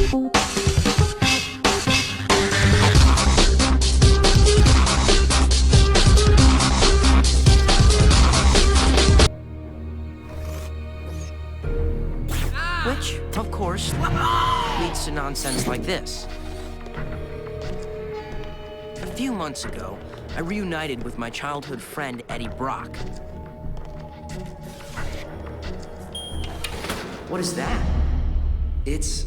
Which, of course, leads to nonsense like this. A few months ago, I reunited with my childhood friend Eddie Brock. What is that? It's...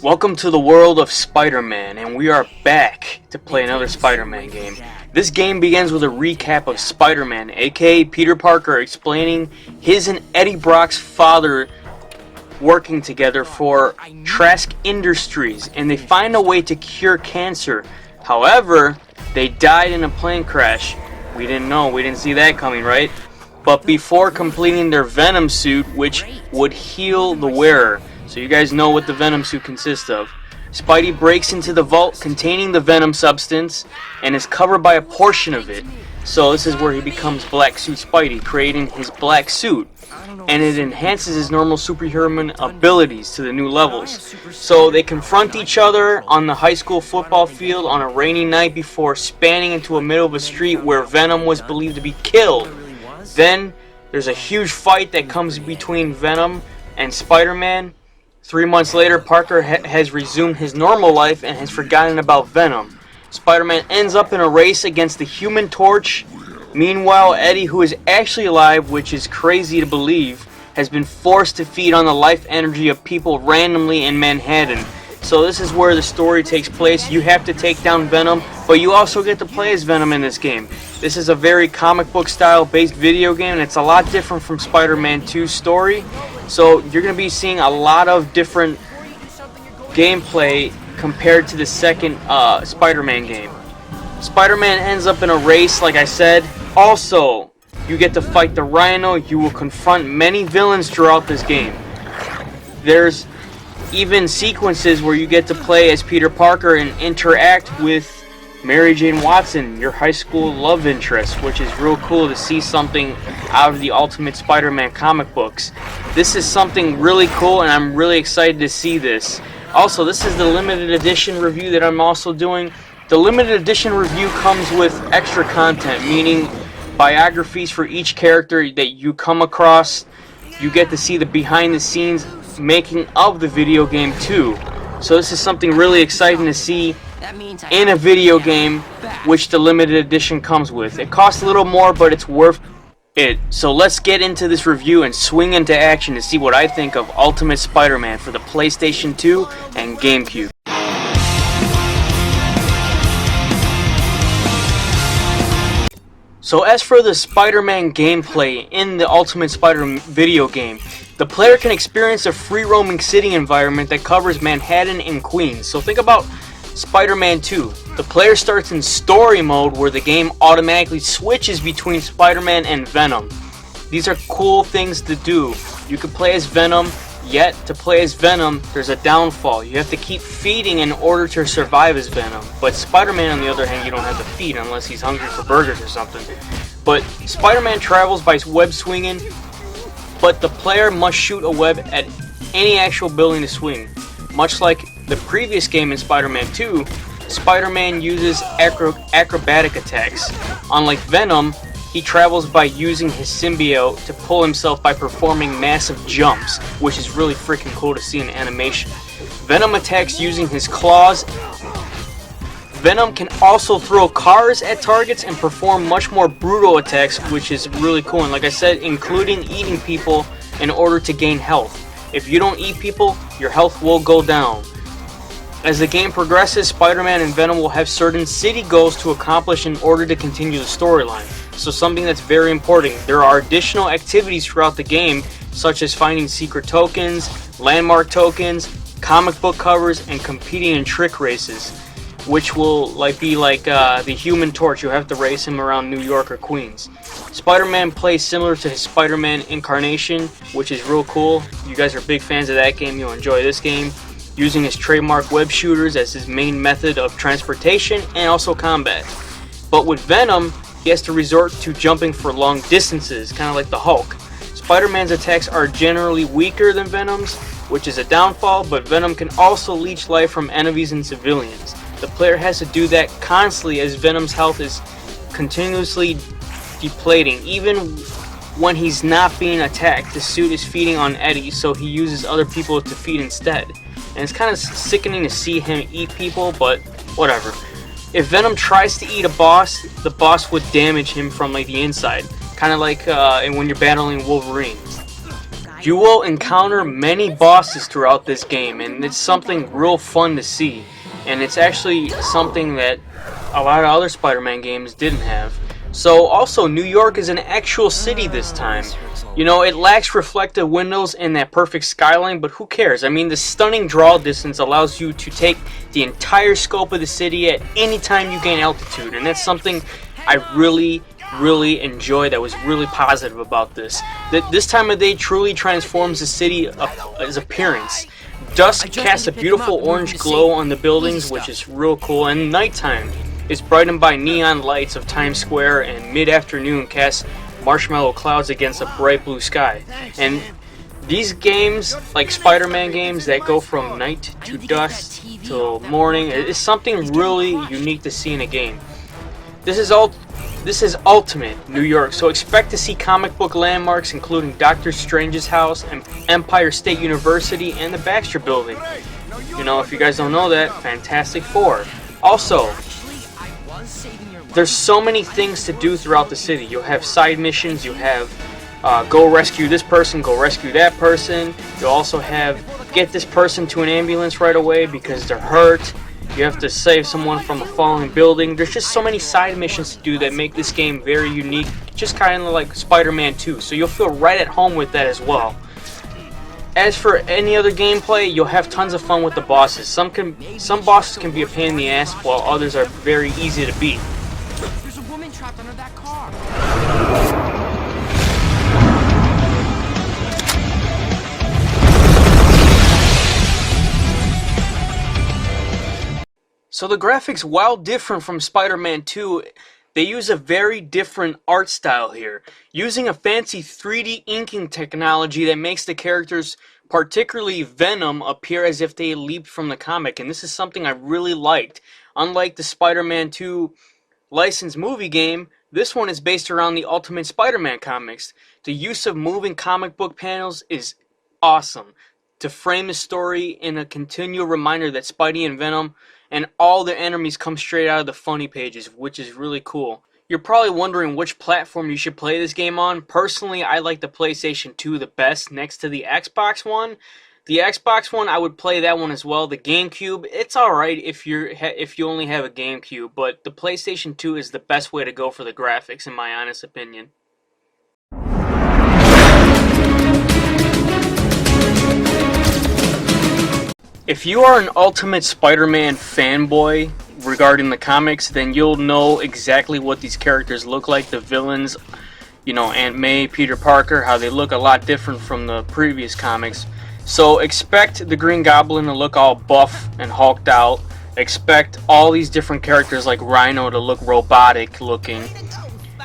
Welcome to the world of Spider-Man, and we are back to play another Spider-Man game. This game begins with a recap of Spider-Man, aka Peter Parker, explaining his and Eddie Brock's father working together for Trask Industries, and they find a way to cure cancer. However, they died in a plane crash. We didn't know, we didn't see that coming, right? But before completing their Venom suit, which would heal the wearer. So you guys know what the Venom suit consists of. Spidey breaks into the vault containing the Venom substance and is covered by a portion of it. So this is where he becomes Black Suit Spidey, creating his black suit. And it enhances his normal superhuman abilities to the new levels. So they confront each other on the high school football field on a rainy night before spanning into the middle of a street where Venom was believed to be killed. Then there's a huge fight that comes between Venom and Spider-Man. 3 months later, Parker has resumed his normal life and has forgotten about Venom. Spider-Man ends up in a race against the Human Torch. Meanwhile, Eddie, who is actually alive, which is crazy to believe, has been forced to feed on the life energy of people randomly in Manhattan. So this is where the story takes place. You have to take down Venom, but you also get to play as Venom in this game. This is a very comic book style based video game, and it's a lot different from Spider-Man 2's story. So you're going to be seeing a lot of different gameplay compared to the second Spider-Man game. Spider-Man ends up in a race, like I said. Also, you get to fight the Rhino. You will confront many villains throughout this game. There's even sequences where you get to play as Peter Parker and interact with Mary Jane Watson, your high school love interest, which is real cool to see something out of the Ultimate Spider-Man comic books. This is something really cool, and I'm really excited to see this. Also, this is the limited edition review that I'm also doing. The limited edition review comes with extra content, meaning biographies for each character that you come across. You get to see the behind the scenes making of the video game too. So this is something really exciting to see in a video game, which the limited edition comes with. It costs a little more, but it's worth it. So let's get into this review and swing into action to see what I think of Ultimate Spider-Man for the PlayStation 2 and GameCube. So as for the Spider-Man gameplay in the Ultimate Spider-Man video game, the player can experience a free-roaming city environment that covers Manhattan and Queens. So think about Spider-Man 2. The player starts in story mode where the game automatically switches between Spider-Man and Venom. These are cool things to do. You can play as Venom, yet to play as Venom, there's a downfall. You have to keep feeding in order to survive as Venom. But Spider-Man, on the other hand, you don't have to feed unless he's hungry for burgers or something. But Spider-Man travels by web swinging, but the player must shoot a web at any actual building to swing. Much like the previous game in Spider-Man 2, Spider-Man uses acrobatic attacks. Unlike Venom, he travels by using his symbiote to pull himself by performing massive jumps, which is really freaking cool to see in animation. Venom attacks using his claws. Venom can also throw cars at targets and perform much more brutal attacks, which is really cool. And like I said, including eating people in order to gain health. If you don't eat people, your health will go down. As the game progresses, Spider-Man and Venom will have certain city goals to accomplish in order to continue the storyline. So something that's very important, there are additional activities throughout the game, such as finding secret tokens, landmark tokens, comic book covers, and competing in trick races, which will be like the Human Torch. You'll have to race him around New York or Queens. Spider-Man plays similar to his Spider-Man incarnation, which is real cool. You guys are big fans of that game, you'll enjoy this game. Using his trademark web shooters as his main method of transportation and also combat. But with Venom, he has to resort to jumping for long distances, kind of like the Hulk. Spider-Man's attacks are generally weaker than Venom's, which is a downfall, but Venom can also leech life from enemies and civilians. The player has to do that constantly as Venom's health is continuously depleting. Even when he's not being attacked, the suit is feeding on Eddie, so he uses other people to feed instead. And it's kind of sickening to see him eat people, but whatever. If Venom tries to eat a boss, the boss would damage him from like the inside. Kind of like when you're battling Wolverine. You will encounter many bosses throughout this game, and it's something real fun to see. And it's actually something that a lot of other Spider-Man games didn't have. So also, New York is an actual city this time. You know, it lacks reflective windows and that perfect skyline, but who cares? I mean, the stunning draw distance allows you to take the entire scope of the city at any time you gain altitude, and that's something I really enjoy, that was really positive about this. This time of day truly transforms the city's appearance. Dusk casts a beautiful orange glow on the buildings, which is real cool, and nighttime is brightened by neon lights of Times Square, and mid-afternoon casts marshmallow clouds against a bright blue sky. And these games, like Spider-Man games that go from night to dusk till morning, is something really unique to see in a game. This is Ultimate New York, so expect to see comic book landmarks including Doctor Strange's house and Empire State University and the Baxter Building. You know, if you guys don't know that, Fantastic Four. Also, there's so many things to do throughout the city. You'll have side missions, you have go rescue this person, go rescue that person. You'll also have get this person to an ambulance right away because they're hurt. You have to save someone from a falling building. There's just so many side missions to do that make this game very unique, just kind of like Spider-Man 2, so you'll feel right at home with that as well. As for any other gameplay, you'll have tons of fun with the bosses. Some bosses can be a pain in the ass, while others are very easy to beat. There's a woman trapped under that car. So the graphics, while different from Spider-Man 2, they use a very different art style here, using a fancy 3D inking technology that makes the characters, particularly Venom, appear as if they leaped from the comic, and this is something I really liked. Unlike the Spider-Man 2 licensed movie game, this one is based around the Ultimate Spider-Man comics. The use of moving comic book panels is awesome to frame the story in a continual reminder that Spidey and Venom and all the enemies come straight out of the funny pages, which is really cool. You're probably wondering which platform you should play this game on. Personally, I like the PlayStation 2 the best next to the Xbox One. The Xbox One, I would play that one as well. The GameCube, it's alright if you only have a GameCube, but the PlayStation 2 is the best way to go for the graphics, in my honest opinion. If you are an Ultimate Spider-Man fanboy regarding the comics, then you'll know exactly what these characters look like. The villains, you know, Aunt May, Peter Parker, how they look a lot different from the previous comics. So expect the Green Goblin to look all buff and hulked out. Expect all these different characters like Rhino to look robotic looking.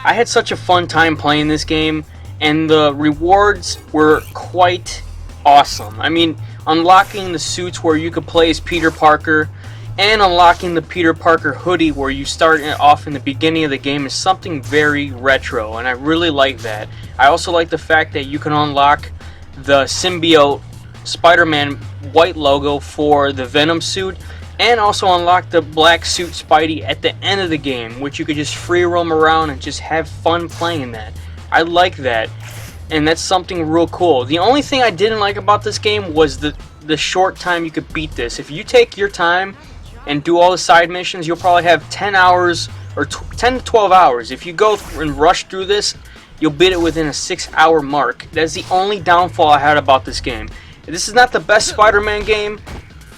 I had such a fun time playing this game, and the rewards were quite awesome. I mean, unlocking the suits where you could play as Peter Parker and unlocking the Peter Parker hoodie where you start off in the beginning of the game is something very retro, and I really like that. I also like the fact that you can unlock the symbiote Spider-Man white logo for the Venom suit, and also unlock the black suit Spidey at the end of the game, which you could just free roam around and just have fun playing that. I like that, and that's something real cool. The only thing I didn't like about this game was the short time you could beat this. If you take your time and do all the side missions, you'll probably have 10 hours or 10 to 12 hours. If you go and rush through this, you'll beat it within a 6-hour mark. That's the only downfall I had about this game. This is not the best Spider-Man game,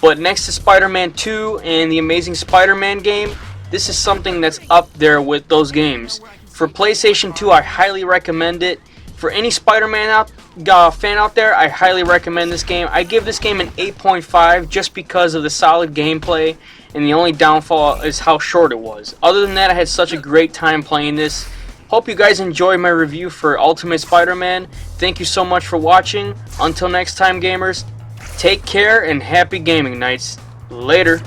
but next to Spider-Man 2 and the Amazing Spider-Man game, this is something that's up there with those games. For PlayStation 2, I highly recommend it. For any Spider-Man fan out there, I highly recommend this game. I give this game an 8.5 just because of the solid gameplay, and the only downfall is how short it was. Other than that, I had such a great time playing this. Hope you guys enjoyed my review for Ultimate Spider-Man. Thank you so much for watching. Until next time, gamers, take care and happy gaming nights. Later.